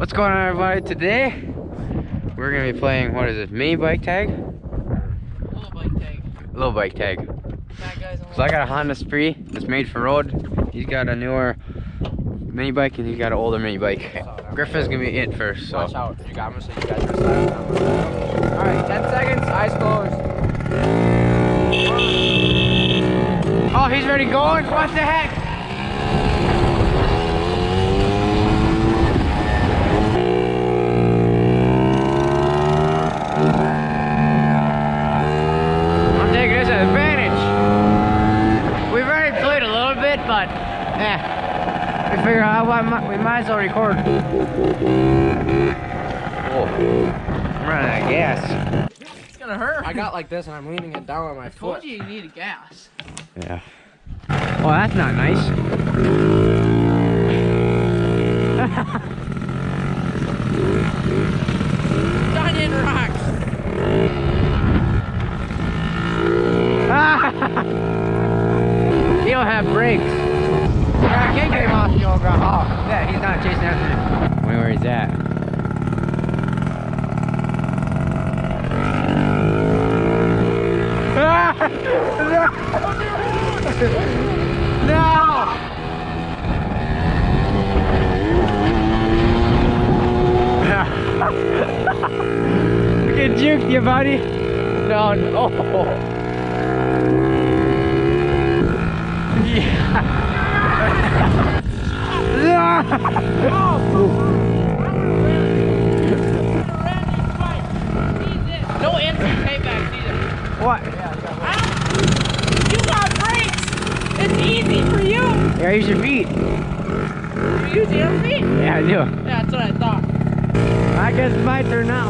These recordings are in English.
What's going on, everybody? Today we're gonna be playing, what is it, mini bike tag? Little bike tag. Little bike tag. So I got a Honda Spree that's made for road. He's got a newer mini bike and he's got an older mini bike. Griffin's gonna be it first, so. Watch out. You got me, so you guys are silent. Alright, 10 seconds, eyes closed. Oh, he's already going? What the heck? I'm taking this as advantage. We've already played a little bit, but we figure out we might as well record. Whoa. I'm running out of gas. It's gonna hurt. I got like this and I'm leaning it down on my foot. I told you needed gas. Yeah. Oh, that's not nice. Onion rocks. You don't have brakes. Yeah, I can't get him off the old ground. Oh, yeah, he's not chasing after me. Wait, where he's at. No! We can juke you, buddy. No, no. Yeah. No instant payback either. What? You got brakes! It's easy for you! Yeah, use your feet. You use your feet? Yeah, I do. Yeah, that's what I thought. I guess it's my turn now.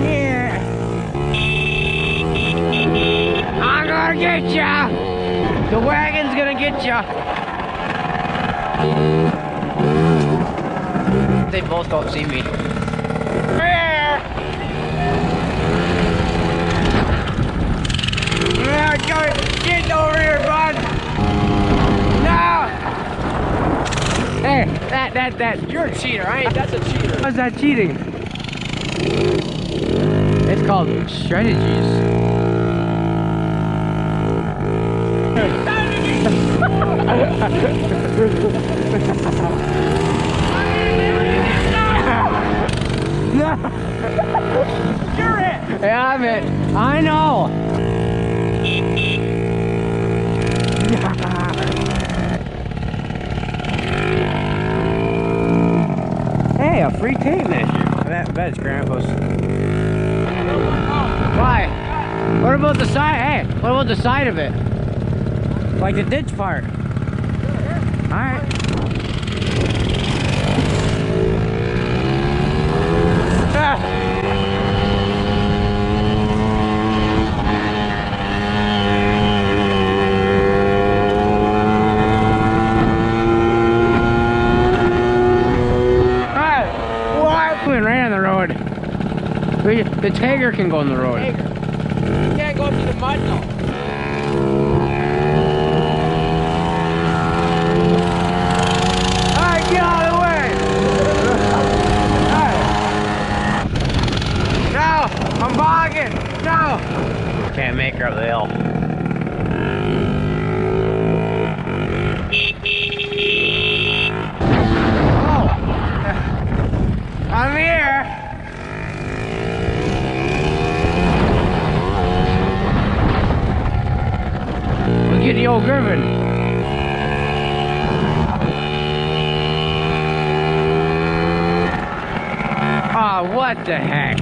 Yeah. I'm gonna get ya! The wagon's gonna get ya! They both don't see me. Yeah, get over here, bud! No! Hey, that. You're a cheater, that's a cheater. How's that cheating? It's called strategies. You're it! Yeah, I'm it. I know. Hey, a free tape measure. I bet it's Grandpa's. Why? What about the side? Hey, what about the side of it? Like the ditch part. Alright. Right on the road. The Tiger can go on the road. You can't go through the mud though. Alright, get out of the way! Alright. No! I'm bogging! No! Can't make her up the hill. I'm here! Let's get the old Griffin. Ah, what the heck?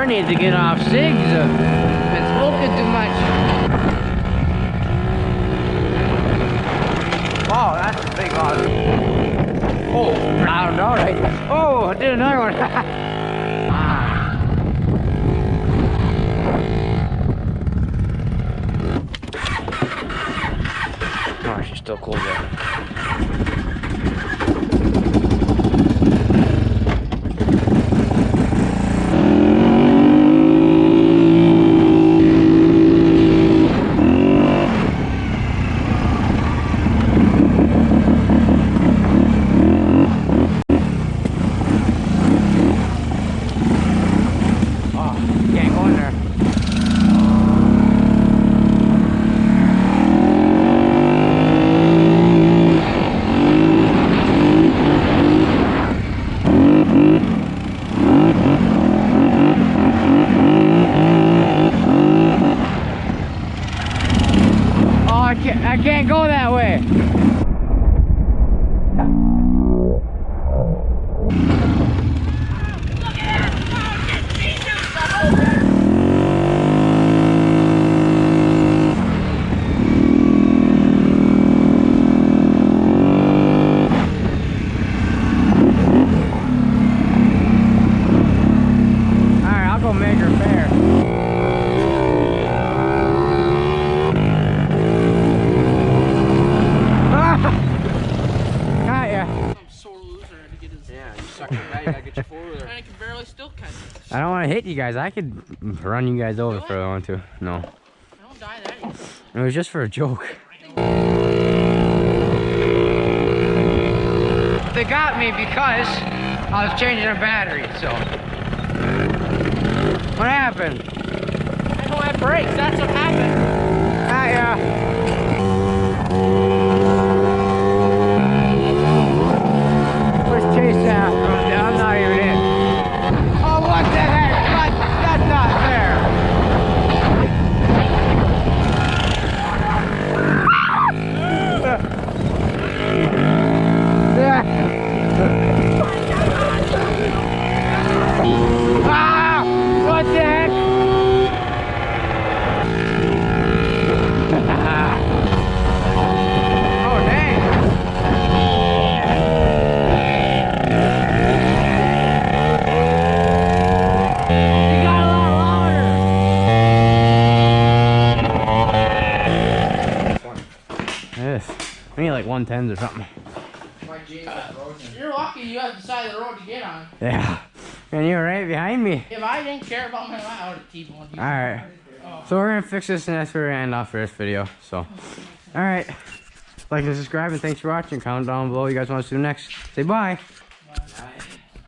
Need to get off cigs. Been smoking too much. Oh, that's a big one. Oh, I don't know, right? Oh, I did another one. Oh, she's still cool though. going there. Oh, I can't go that way. I don't want to hit you guys. I could run you guys over if I want to. No. I don't die that easy. It was just for a joke. They got me because I was changing a battery, so. What happened? I don't have brakes. That's what happened. Ah, yeah. Let's chase after him. I'm not even in. Oh, what the heck? That's not fair. Ah! What the heck? Oh, dang. You got a lot louder. Yes. We need like 110s or something. You're lucky you have the side of the road to get on. Yeah. And you're right behind me. If I didn't care about my life, I would have T-boned you. Alright. So we're gonna fix this and that's where we're gonna end off for this video. So, alright. Like and subscribe and thanks for watching. Comment down below what you guys want us to do next. Say bye. Bye.